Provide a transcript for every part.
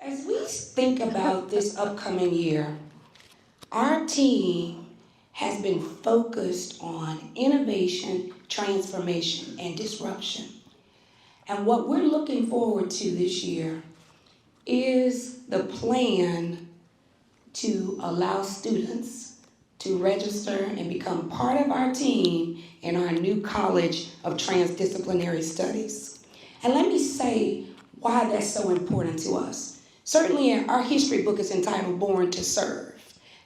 As we think about this upcoming year, our team has been focused on innovation, transformation, and disruption. And what we're looking forward to this year is the plan to allow students to register and become part of our team in our new College of Transdisciplinary Studies. And let me say why that's so important to us. Certainly, our history book is entitled Born to Serve.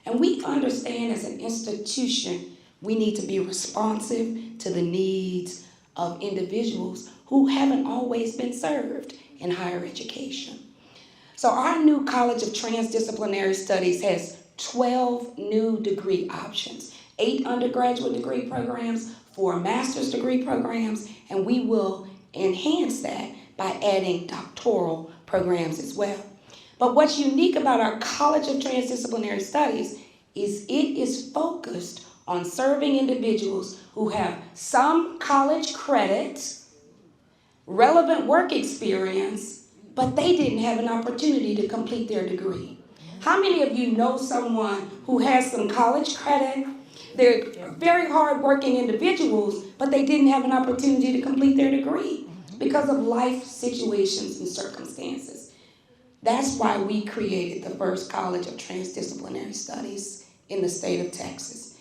And we understand as an institution, we need to be responsive to the needs of individuals who haven't always been served in higher education. So our new College of Transdisciplinary Studies has 12 new degree options, 8 undergraduate degree programs, 4 master's degree programs, and we will enhance that by adding doctoral programs as well. But what's unique about our College of Transdisciplinary Studies is it is focused on serving individuals who have some college credit, relevant work experience, but they didn't have an opportunity to complete their degree. How many of you know someone who has some college credit? They're very hardworking individuals, but they didn't have an opportunity to complete their degree because of life situations and circumstances. That's why we created the first College of Transdisciplinary Studies in the state of Texas.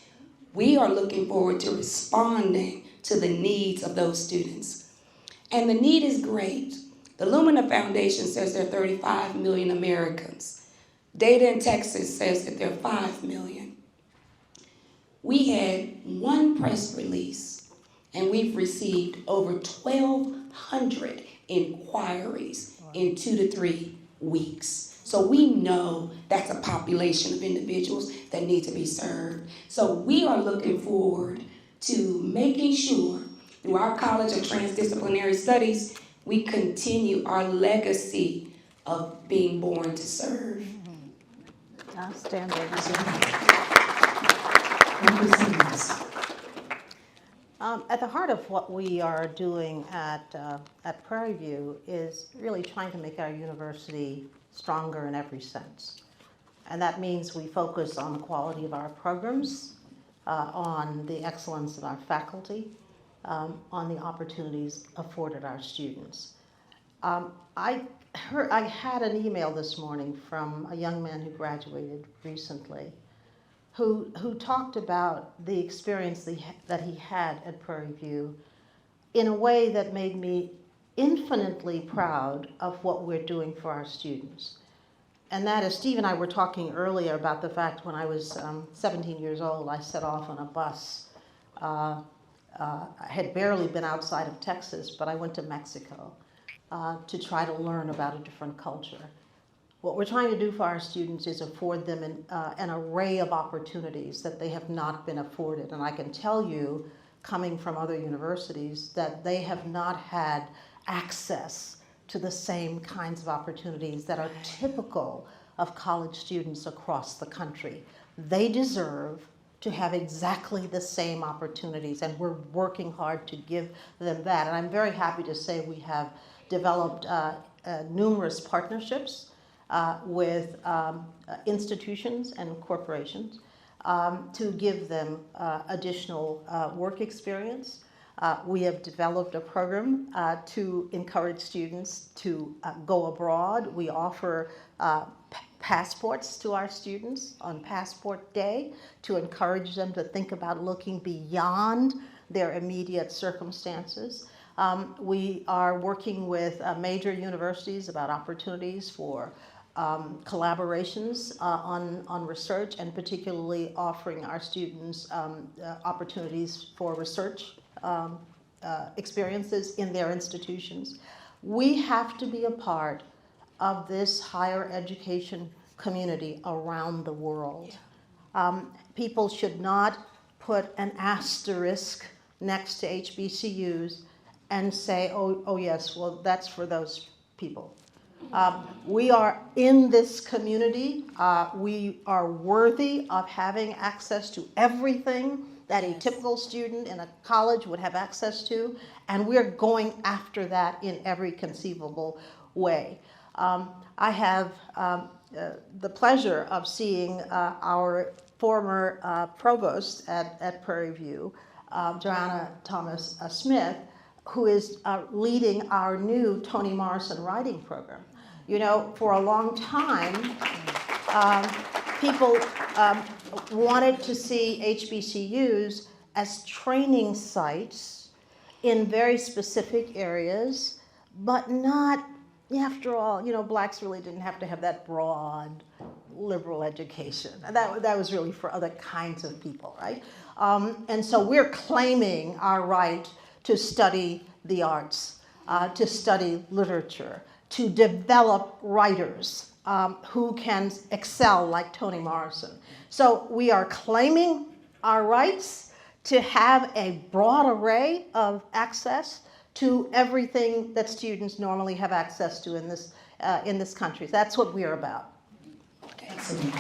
We are looking forward to responding to the needs of those students. And the need is great. The Lumina Foundation says there are 35 million Americans. Data in Texas says that there are 5 million. We had one press release, and we've received over 1,200 inquiries in 2 to 3 weeks. So we know that's a population of individuals that need to be served. So we are looking forward to making sure through our College of Transdisciplinary Studies, we continue our legacy of being born to serve. Outstanding. At the heart of what we are doing at Prairie View is really trying to make our university stronger in every sense. And that means we focus on the quality of our programs, on the excellence of our faculty, on the opportunities afforded our students. I had an email this morning from a young man who graduated recently who talked about the experience that he had at Prairie View in a way that made me infinitely proud of what we're doing for our students. And that is, Steve and I were talking earlier about the fact when I was 17 years old, I set off on a bus. I had barely been outside of Texas, but I went to Mexico to try to learn about a different culture. What we're trying to do for our students is afford them an array of opportunities that they have not been afforded. And I can tell you, coming from other universities, that they have not had access to the same kinds of opportunities that are typical of college students across the country. They deserve to have exactly the same opportunities, and we're working hard to give them that. And I'm very happy to say we have developed numerous partnerships with institutions and corporations to give them additional work experience. We have developed a program to encourage students to go abroad. We offer passports to our students on Passport Day to encourage them to think about looking beyond their immediate circumstances. We are working with major universities about opportunities for collaborations on research, and particularly offering our students opportunities for research experiences in their institutions. We have to be a part of this higher education community around the world. People should not put an asterisk next to HBCUs and say, oh yes, well, that's for those people. We are in this community. We are worthy of having access to everything that a typical student in a college would have access to, and we're going after that in every conceivable way. I have the pleasure of seeing our former provost at Prairie View, Joanna Thomas Smith, who is leading our new Toni Morrison writing program. You know, for a long time, people wanted to see HBCUs as training sites in very specific areas, but not, after all, you know, blacks really didn't have to have that broad liberal education. That was really for other kinds of people, right? And so we're claiming our right to study the arts, to study literature, to develop writers who can excel like Toni Morrison. So we are claiming our rights to have a broad array of access to everything that students normally have access to in this country. That's what we're about. Excellent.